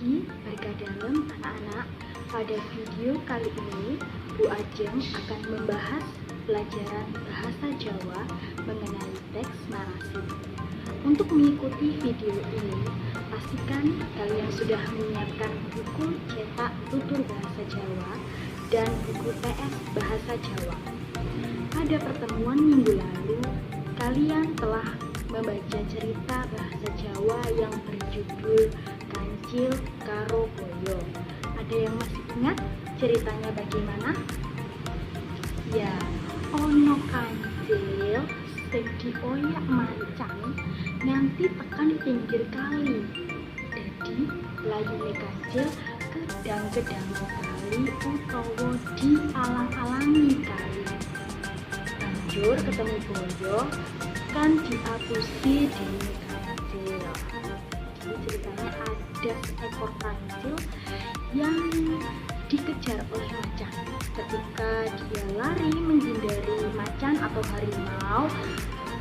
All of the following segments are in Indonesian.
pagi, warga dalam anak-anak. Pada video kali ini, Bu Ajeng akan membahas pelajaran bahasa Jawa mengenai teks narasi. Untuk mengikuti video ini, pastikan kalian sudah menyiapkan buku cetak tutur bahasa Jawa dan buku PS bahasa Jawa. Pada pertemuan minggu lalu, kalian telah membaca cerita bahasa Jawa yang berjudul Kancil Karo Boyo. Ada yang masih ingat ceritanya bagaimana? Ya, ono kancil sing dioyak macan nganti tekan pinggir kali. Jadi layune kancil kedang-kedang kali utawa dialang-alangi kali. Banjur ketemu boyo kan diapusi dening kancil. Jadi ceritanya ada seekor kancil yang dikejar oleh macan. Ketika dia lari menghindari macan atau harimau,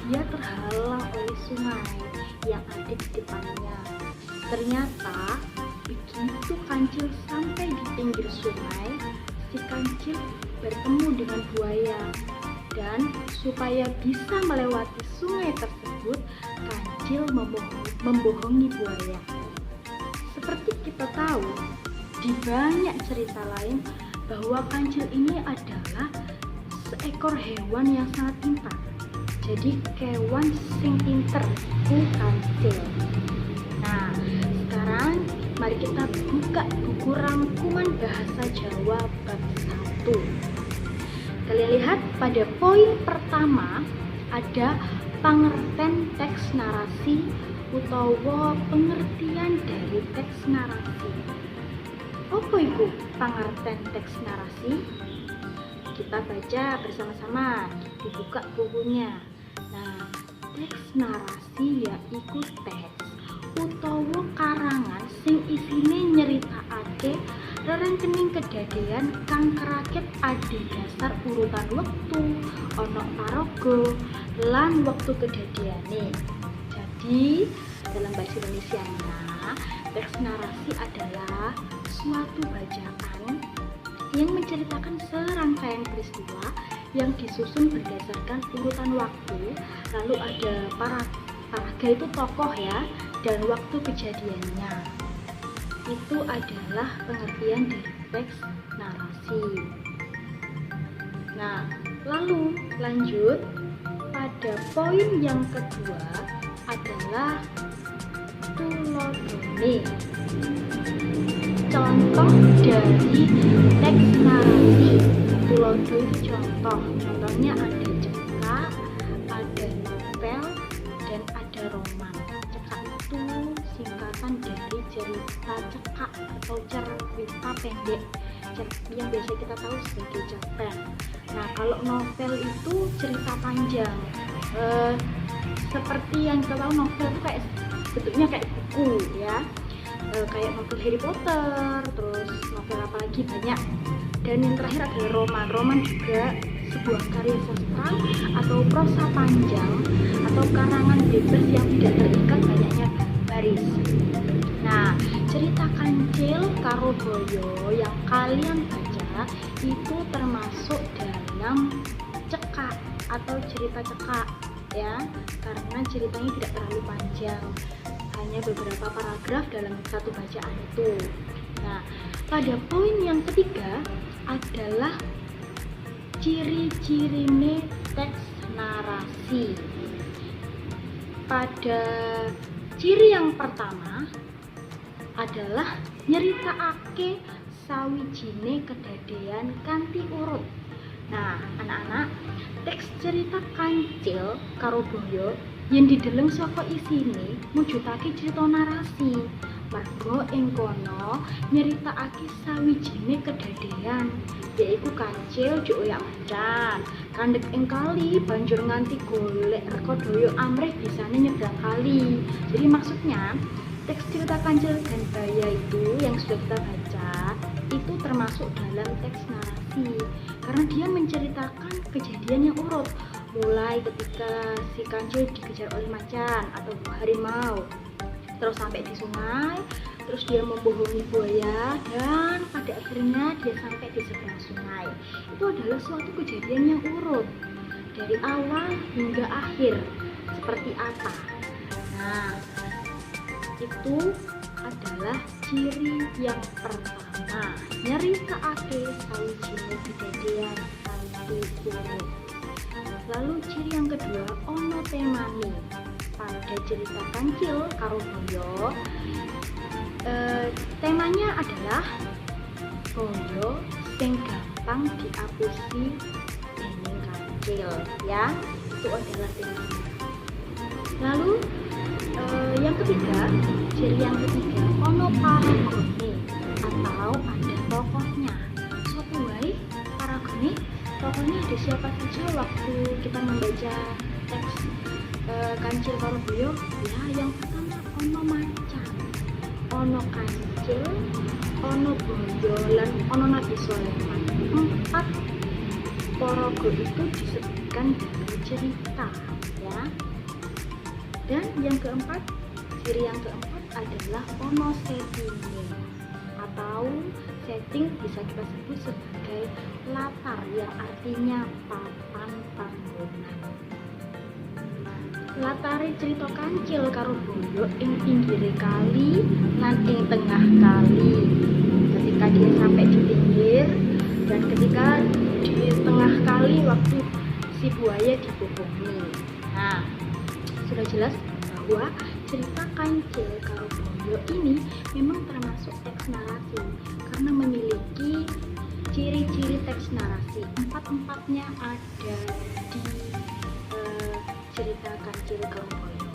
dia terhalang oleh sungai yang ada di depannya. Ternyata begitu kancil sampai di pinggir sungai, si kancil bertemu dengan buaya. Dan supaya bisa melewati sungai tersebut, kancil membohongi buaya. Seperti kita tahu, di banyak cerita lain bahwa kancil ini adalah seekor hewan yang sangat pintar. Jadi kewan sing pinter ku kancil. Nah, sekarang mari kita buka buku rangkuman bahasa Jawa bab 1. Kalian lihat pada poin pertama ada pangerten teks narasi utawa pengertian dari teks narasi. Apa itu pangerten teks narasi? Kita baca bersama-sama, dibuka bukunya. Nah, teks narasi yaiku teks utawa karangan sing isine nyeritakake rerengkening kedadean kang kerakit ade dasar urutan wektu, ana paraga lan wektu kedadeane. Jadi, dalam bahasa Indonesianya, teks narasi adalah suatu bacaan yang menceritakan serangkaian peristiwa yang disusun berdasarkan urutan waktu, lalu ada paraga itu tokoh ya, dan waktu kejadiannya. Itu adalah pengertian dari teks narasi. Nah, lalu lanjut pada poin yang kedua adalah tulodone. Contoh dari teks narasi. Tulodo itu contohnya ada cerita, ada novel, dan ada roman. Cekak itu singkatan dari cerita cekak atau cerita pendek yang biasa kita tahu sebagai cerpen. Nah, kalau novel itu cerita panjang. Seperti yang kita tahu, novel itu kayak bentuknya kayak buku ya, kayak novel Harry Potter, terus novel apa lagi banyak. Dan yang terakhir adalah roman. Roman juga sebuah karya sastra atau prosa panjang atau karangan bebas yang tidak terikat banyaknya baris. Nah, cerita Kancil Karo Boyo yang kalian baca itu termasuk dalam cekak atau cerita cekak ya, karena ceritanya tidak terlalu panjang, hanya beberapa paragraf dalam satu bacaan itu. Nah, pada poin yang ketiga adalah ciri-cirine teks narasi. Pada ciri yang pertama adalah nyeritakake sawijine kedadean kanthi urut. Nah, anak-anak, teks cerita Kancil Karo Boyo yang dideleng saka isine mujudake cerita narasi. Mergo ing kono nyeritakake sawijine kedadean, yaiku kancil dioyak macan, kandhek ing kali banjur nganti golek reka daya amrih bisane nyebrang kali. Jadi maksudnya teks cerita Kancil dan Baya itu yang sudah kita baca itu termasuk dalam teks narasi karena dia menceritakan kejadian yang urut, mulai ketika si kancil dikejar oleh macan atau harimau, terus sampai di sungai, terus dia membohongi buaya, dan pada akhirnya dia sampai di seberang sungai. Itu adalah suatu kejadian yang urut dari awal hingga akhir seperti apa. Nah, itu adalah ciri yang pertama, nyeritakake sawijine kedadean kanthi urut. Lalu ciri yang kedua, ono temane. Pada cerita Kancil karo Boyo, temanya adalah boyo sing gampang diapusi dening kancil, ya. Itu adalah temanya. Lalu yang ketiga, ciri yang ketiga, ono paragone atau ada tokohnya. Sopo wae paragone? Tokohnya ada siapa saja waktu kita membaca teks Kancil karo Boyo? Ya, yang pertama ono macan, ono kancil, ono boyo, lan ono Nabi Sulaiman. 4 paraga itu disebutkan dalam cerita, ya. Dan yang keempat, ciri yang keempat adalah ono settingnya, atau setting bisa kita sebut sebagai latar yang artinya papan panggonan. Latare cerita Kancil karo Boyo ing pinggire kali lan ing tengah kali. Ketika dia sampai di pinggir dan ketika di tengah kali waktu si buaya dibohongi. Nah, sudah jelas bahwa cerita Kancil karo Boyo ini memang termasuk teks narasi karena memiliki ciri-ciri teks narasi. Empat-empatnya ada di cerita Kancil karo Boyo.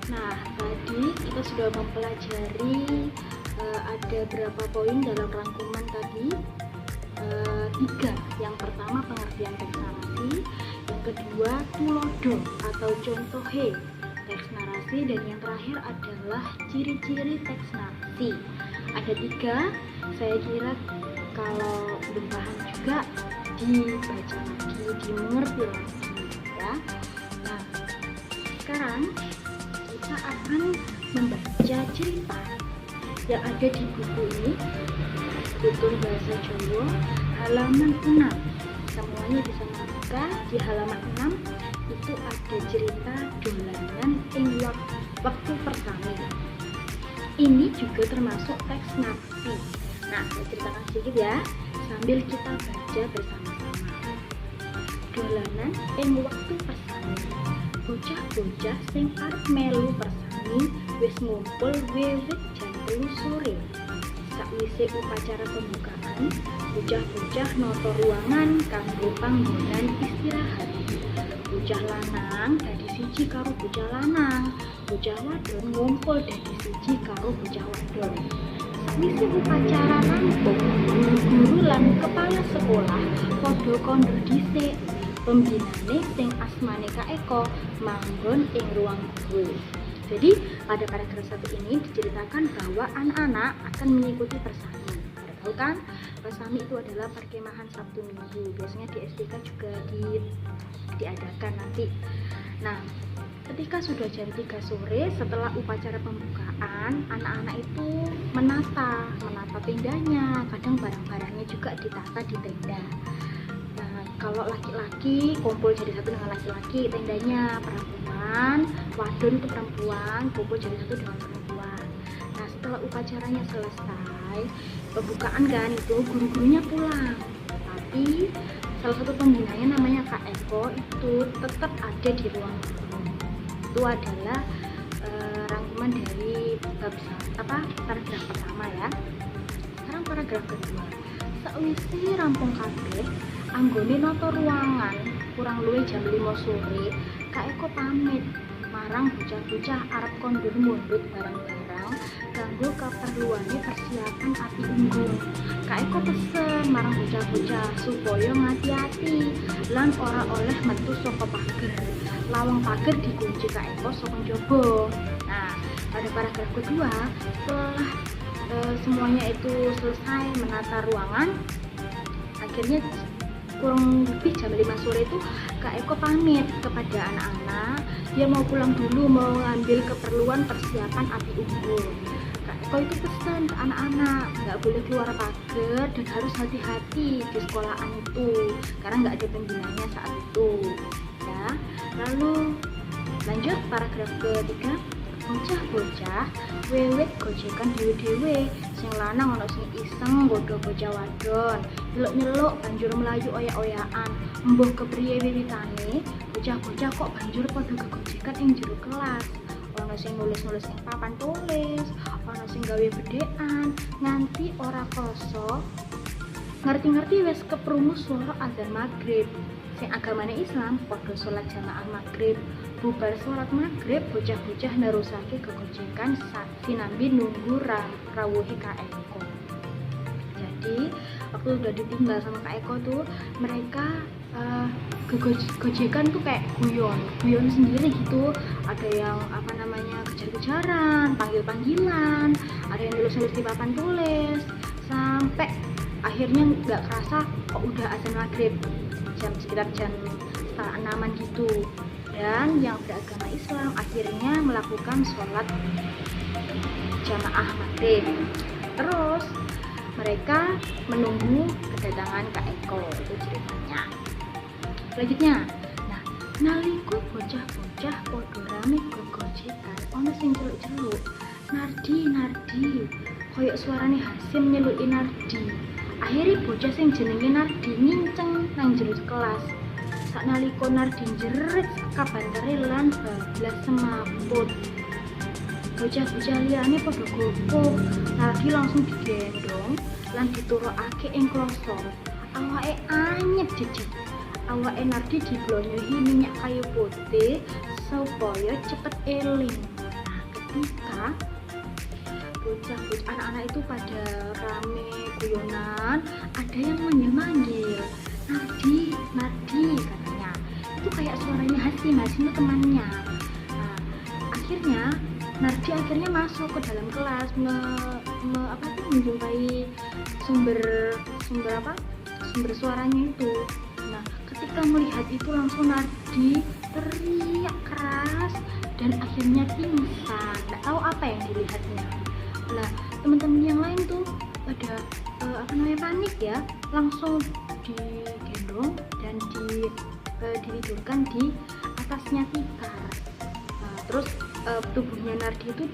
Nah, tadi kita sudah mempelajari ada berapa poin dalam rangkuman tadi? 3. Yang pertama pengertian teks narasi, yang kedua tulodo atau contohe teks narasi, dan yang terakhir adalah ciri-ciri teks narasi. Ada 3, saya kira kalau belum paham juga dibaca lagi, dimengerti lagi, ya. Nah, sekarang kita akan membaca cerita yang ada di buku ini, Tutur Bahasa Jawa, halaman 6. Semuanya bisa membuka di halaman 6. Itu ada cerita dolanan ing waktu persami. Ini juga termasuk teks narasi. Nah, saya ceritakan sedikit ya, sambil kita baca bersama-sama. Dolanan ing waktu persami. Bocah-bocah sing arep melu persami wis ngumpul wiwit jam 3 sore. Sakwise upacara pembukaan, bocah-bocah noto ruangan kanggo panggonan istirahat. Bocah lanang dadi siji karo bocah lanang, bocah wadon ngumpul dadi siji karo bocah wadon. Sakwise upacara rampung, guru lan kepala sekolah padha kondur dhisik. Pembinane sing asmane Kak Eko manggon ing ruang guru. Jadi pada paragraf 1 ini diceritakan bahwa anak-anak akan mengikuti persami. Pada tahu kan, persami itu adalah perkemahan Sabtu Minggu. Biasanya di STK juga diadakan nanti. Nah, ketika sudah jam 3 sore setelah upacara pembukaan, anak-anak itu menata tendanya. Kadang barang-barangnya juga ditata di tenda. Kalau laki-laki kumpul jadi satu dengan laki-laki, tendanya perempuan, wadon itu perempuan kumpul jadi satu dengan perempuan. Nah, setelah upacaranya selesai, pembukaan kan itu guru-gurunya pulang, tapi salah satu pembinanya namanya Kak Eko itu tetap ada di ruang guru. Itu adalah rangkuman dari paragraf pertama, ya. Sekarang paragraf kedua. Sakwise rampung kabeh, anggone noto ruangan kurang luwih jam 5 sore, Kak Eko pamit marang bocah-bocah arep kondur mundhut barang-barang kanggo keperluane persiapan api unggun. Kak Eko pesen marang bocah-bocah supaya ngati-ati lan ora oleh metu saka pager. Lawang pager dikunci Kak Eko saka njaba. Nah, pada paragraf kedua, setelah semuanya itu selesai menata ruangan, akhirnya kurang lebih jam 5 sore itu Kak Eko pamit kepada anak-anak, dia mau pulang dulu, mau ngambil keperluan persiapan api unggun. Kak Eko itu pesan ke anak-anak nggak boleh keluar pagar dan harus hati-hati di sekolahan itu karena nggak ada pembinanya saat itu ya. Lalu lanjut paragraf ketiga, bocah-bocah wewet gojekan dhewe-dhewe, sing lanang ana sing iseng nggodha bocah wadon, nyeluk-nyeluk banjur melayu oyak-oyakan. Mbah kepriye wiwitane bocah-bocah kok banjur padha gegojekan ing jero kelas. Ana sing nulis-nulis ing papan tulis, ana sing gawe bedhekan, nganti ora krasa ngerti-ngerti wis keprungu swara azan maghrib. Sing agamane Islam padha salat jamaah maghrib. Bubar salat maghrib, bocah-bocah nerusake gegojekan sinambi nunggu rawuhe Kak Eko. Jadi waktu udah ditinggal sama Kak Eko tuh mereka gojekan tuh kayak guyon sendiri gitu. Ada yang kejar-kejaran, panggil-panggilan, ada yang nulis-nulis di papan tulis, sampai akhirnya nggak kerasa kok udah azan maghrib, sekitar jam 5:30 gitu. Dan yang beragama Islam akhirnya melakukan sholat jamaah maghrib. Terus mereka menunggu kedatangan Kak Eko, itu ceritanya. Selanjutnya, nah nalika bocah-bocah padha rame gegojekan, ana sing celuk-celuk, Nardi, koyok suarane Hasim nyeluki Nardi. Akhirnya bocah sing jenenge Nardi nginceng nang jero kelas. Saknalika Nardi jerit kabantere lan bablas semaput. Bocah-bocah liyane padha gopoh. Nardi langsung digendong lan diturukake ing klosor. Awake anyep jejeg. Awake Nardi diblonyohi minyak kayu putih supaya cepet eling. Nah, ketika bocah-bocah anak-anak itu pada rame guyonan, ada yang manggil-manggil, Nardi katanya. Itu kayak suaranya Hasim itu temannya. Nah, akhirnya Nardi masuk ke dalam kelas menjumpai sumber suaranya itu. Nah, ketika melihat itu langsung Nardi teriak keras dan akhirnya pingsan. Nggak tahu apa yang dilihatnya. Nah, teman-teman yang lain tuh pada panik ya, langsung digendong dan ditidurkan di atasnya tikar. Nah, terus tubuhnya Nardi itu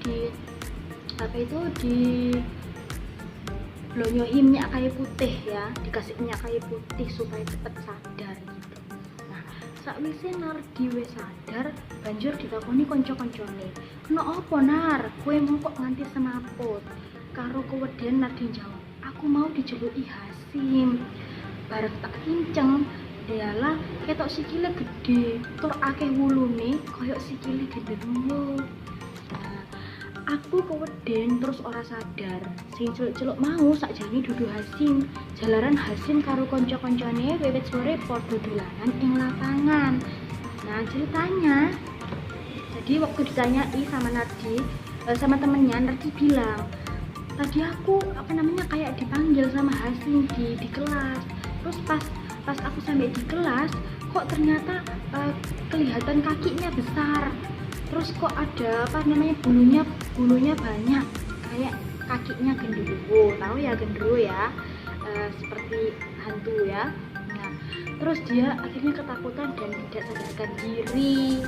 blonyohi minyak kayu putih ya, dikasih minyak kayu putih supaya cepat sadar gitu. Nah, sakwise Nardi wis sadar, banjur ditakoni kanca-kancane, "Kena apa, Nar? Kowe mau kok nganti semaput?" Karo keweden Nardi jawab, "Aku mau dijeluki Hasim." Bareng tak kinceng, dalah ketok sikile gede, tur akeh wulune koyok sikile genderuwo. Nah, aku keweden terus ora sadar. Sing celuk-celuk mau sakjane dudu Hasim. Jalaran Hasim karo kanca-kancane wiwit sore padha dolanan ing lapangan. Nah, ceritanya, jadi waktu ditanyai sama Nardi, sama temennya, Nardi bilang, "Tadi aku kayak dipanggil sama Hasim di kelas. Terus pas aku sampai di kelas, kok ternyata kelihatan kakinya besar. Terus kok ada bulunya banyak, kayak kakinya genderuwo." Tahu ya genderuwo ya, seperti hantu ya. Nah, terus dia akhirnya ketakutan dan tidak sadarkan diri.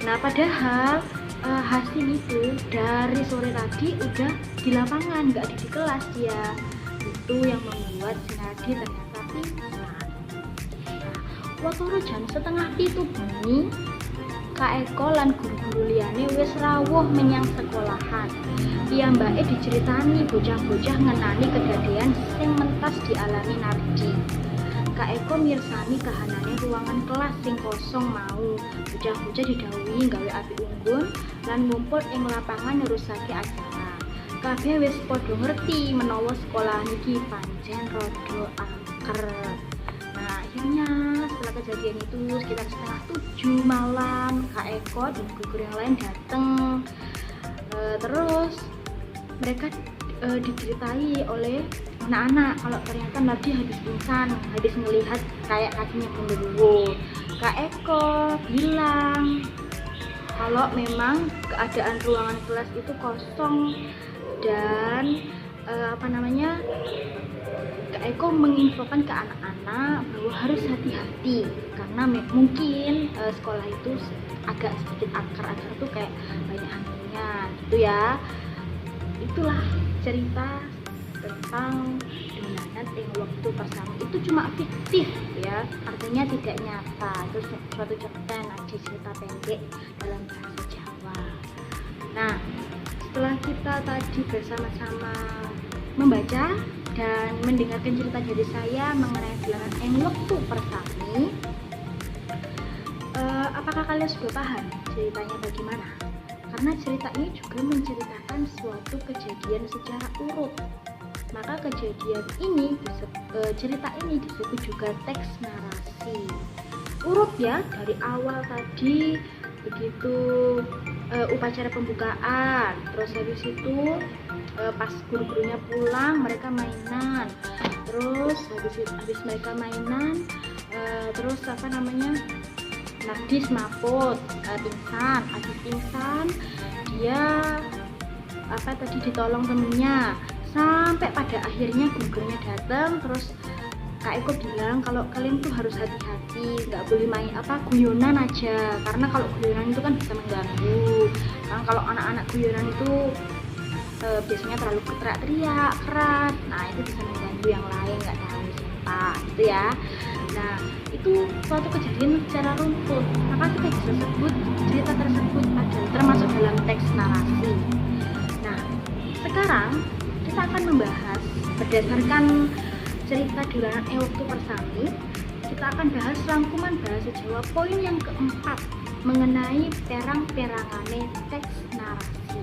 Nah, padahal Hasim itu dari sore tadi udah di lapangan, nggak di kelas dia. Itu yang membuat si Nardi ternyata pingsan. Nah, watoro jam 6:30 bengi, Kak Eko lan guru-guru liyane wis rawuh menyang sekolahan. Piyambake diceritani bocah-bocah ngenani kedadian sing mentas dialami Nardi. Kak Eko mirsani kahanane ruangan kelas sing kosong mau. Bocah-bocah didhawuhi gawe api unggun lan ngumpul ing lapangan nerusake acara. Kabeh wis padha ngerti menawa sekolah niki pancen rada angker. Nah, akhirnya setelah kejadian itu sekitar 6:30 malam, Kak Eko dan guru yang lain datang. Terus mereka diceritai oleh anak-anak kalau ternyata Nardi habis pingsan, habis melihat kayak kakinya genderuwo, Kak Eko bilang kalau memang keadaan ruangan kelas itu kosong dan Kak Eko menginfokan ke anak-anak bahwa harus hati-hati karena mungkin sekolah itu agak sedikit akar-akar tuh kayak banyak hantunya gitu ya. Itulah cerita tentang dolanan ing waktu bersama. Itu cuma fiktif ya, artinya tidak nyata. Itu suatu cerpen, ada cerita pendek dalam bahasa Jawa. Nah, setelah kita tadi bersama-sama membaca dan mendengarkan cerita dari saya mengenai dolanan ing waktu bersami, apakah kalian sudah paham ceritanya bagaimana? Karena cerita ini juga menceritakan suatu kejadian secara urut. Maka kejadian ini, cerita ini disebut juga teks narasi. Urut ya, dari awal tadi begitu upacara pembukaan, terus habis itu pas guru-gurunya pulang mereka mainan, terus habis mereka mainan terus Nardi semaput, pingsan, habis pingsan dia ditolong temennya sampai pada akhirnya gurunya datang. Terus Kak Eko bilang kalau kalian tuh harus hati-hati, nggak boleh main guyonan aja, karena kalau guyonan itu kan bisa mengganggu. Karena kalau anak-anak guyonan itu biasanya terlalu teriak-teriak keras, nah itu bisa mengganggu yang lain, nggak tahu siapa gitu ya. Nah, itu suatu kejadian secara runtut, maka kita bisa sebut cerita tersebut adalah termasuk dalam teks narasi. Nah, sekarang kita akan membahas berdasarkan cerita dolanan ing waktu bersami. Kita akan bahas rangkuman bahasa Jawa poin yang keempat mengenai perang-perangane teks narasi.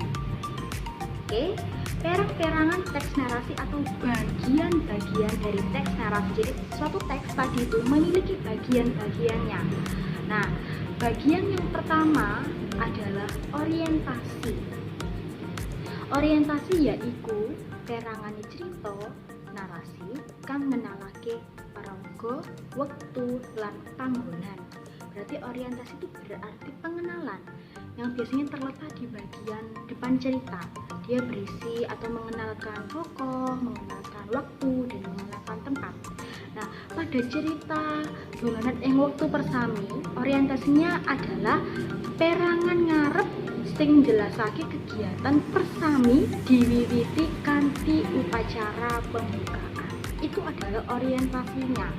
Oke, perang-perangan teks narasi atau bagian-bagian dari teks narasi. Jadi suatu teks tadi itu memiliki bagian-bagiannya. Nah, bagian yang pertama adalah orientasi. Orientasi yaitu perangane cerita narasi kang ngenalake paraga, wektu lan panggonan. Berarti orientasi itu berarti pengenalan yang biasanya terletak di bagian depan cerita. Dia berisi atau mengenalkan tokoh, mengenalkan waktu, dan mengenalkan tempat. Nah, pada cerita dolanan ing waktu bersami, orientasinya adalah perangan ngarep sing jelasake kegiatan persami diwiwiti kanthi upacara pembukaan. Itu adalah orientasinya.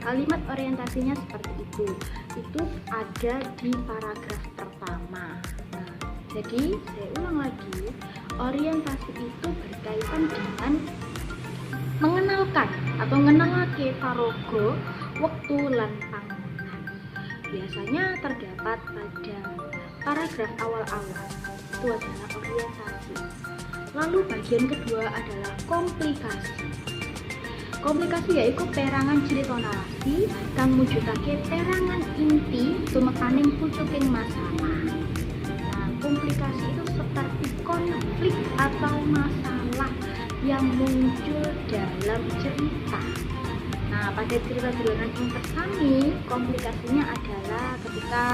Kalimat orientasinya seperti itu. Itu ada di paragraf pertama. Nah, jadi saya ulang lagi, orientasi itu berkaitan dengan mengenalkan atau ngenalake paraga, wektu lan panggonan. Biasanya terdapat pada paragraf awal-awal. Itu adalah orientasi. Lalu bagian kedua adalah komplikasi. Komplikasi yaitu perangan cerita narasi kang mujudake perangan inti tumekaning pucuking masalah. Nah, komplikasi itu seperti konflik atau masalah yang muncul dalam cerita. Nah, pada cerita dolanan ing bersami, komplikasinya adalah ketika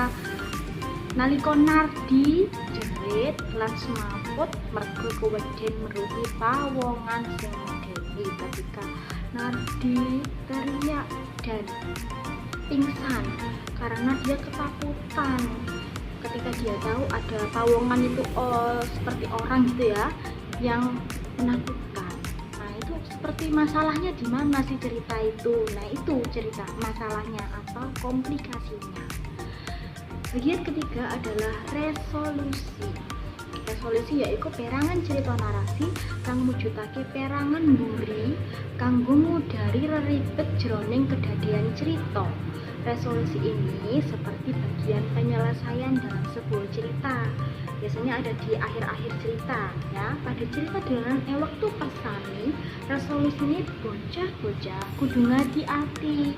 nalika Nardi jerit lan semaput mergo keweden meruhi pawongan sing medeni. Ketika Nardi teriak dan pingsan karena dia ketakutan ketika dia tahu ada pawongan itu seperti orang gitu ya yang menakutkan. Nah, itu seperti masalahnya di mana sih cerita itu? Nah, itu cerita masalahnya atau komplikasinya. Bagian ketiga adalah resolusi. Resolusi yaitu perangan cerita narasi kang mujudake perangan mburi kanggo ngudari reribet jroning kedadean cerita. Resolusi ini seperti bagian penyelesaian dalam sebuah cerita. Biasanya ada di akhir-akhir cerita ya. Pada cerita dolanan ing waktu bersami, resolusi ini bocah-bocah kudu ngati-ati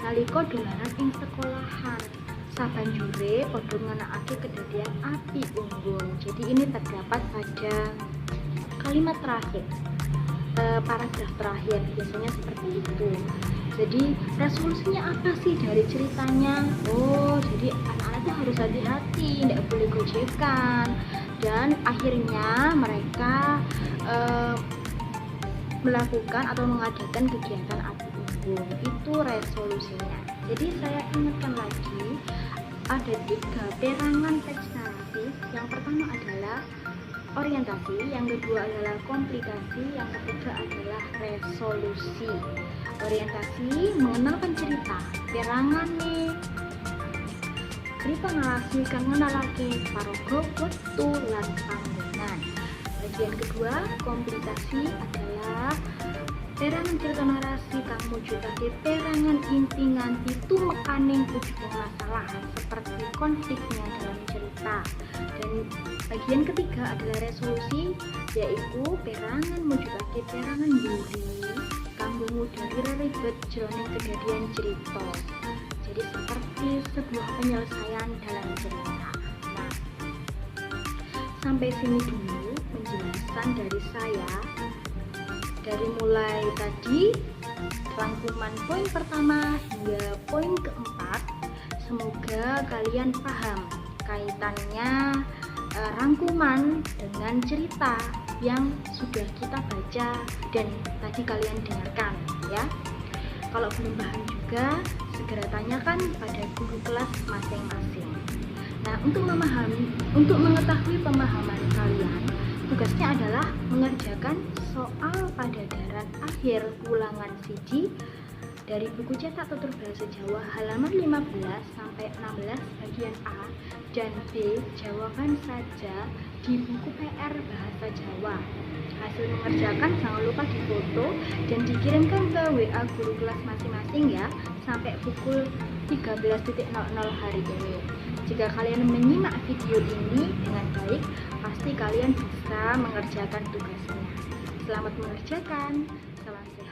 nalika dolanan ing sekolahan. Sabanjure padha nganakake kedadian api unggung. Jadi ini terdapat pada kalimat terakhir. paragraf terakhir, biasanya seperti itu. Jadi resolusinya apa sih dari ceritanya? Oh, jadi anak-anak tuh harus hati-hati, tidak boleh gojekan. Dan akhirnya mereka melakukan atau mengadakan kegiatan api unggun. Itu resolusinya. Jadi saya ingatkan lagi, ada 3 perangan teks naratif. Yang pertama adalah orientasi, yang kedua adalah komplikasi, yang ketiga adalah resolusi. Orientasi, mengenalkan cerita, perangan nih, cerita narasi kang ngenalake paraga wektu lan panggonan. Bagian kedua, komplikasi adalah perangan cerita narasi kang mujudake perangan inti nganti tumekaning ujung masalah seperti konfliknya dalam cerita. Dan bagian ketiga adalah resolusi, yaitu perangan mujudake perangan mburi kanggo ngudari ribet jroning kedadian cerita. Jadi seperti sebuah penyelesaian dalam cerita. Nah, sampai sini dulu penjelasan dari saya. Dari mulai tadi rangkuman poin pertama hingga poin keempat, semoga kalian paham kaitannya rangkuman dengan cerita yang sudah kita baca dan tadi kalian dengarkan ya. Kalau belum paham juga segera tanyakan pada guru kelas masing-masing. Nah, untuk mengetahui pemahaman kalian, tugasnya adalah mengerjakan soal pada darat akhir ulangan siji dari buku cetak tutur bahasa Jawa halaman 15 sampai 16 bagian A dan B jawaban saja di buku PR bahasa Jawa. Hasil mengerjakan jangan lupa difoto dan dikirimkan ke WA guru kelas masing-masing ya sampai pukul 13.00 hari ini. Jika kalian menyimak video ini dengan baik, pasti kalian bisa mengerjakan tugasnya. Selamat mengerjakan. Salam sehat.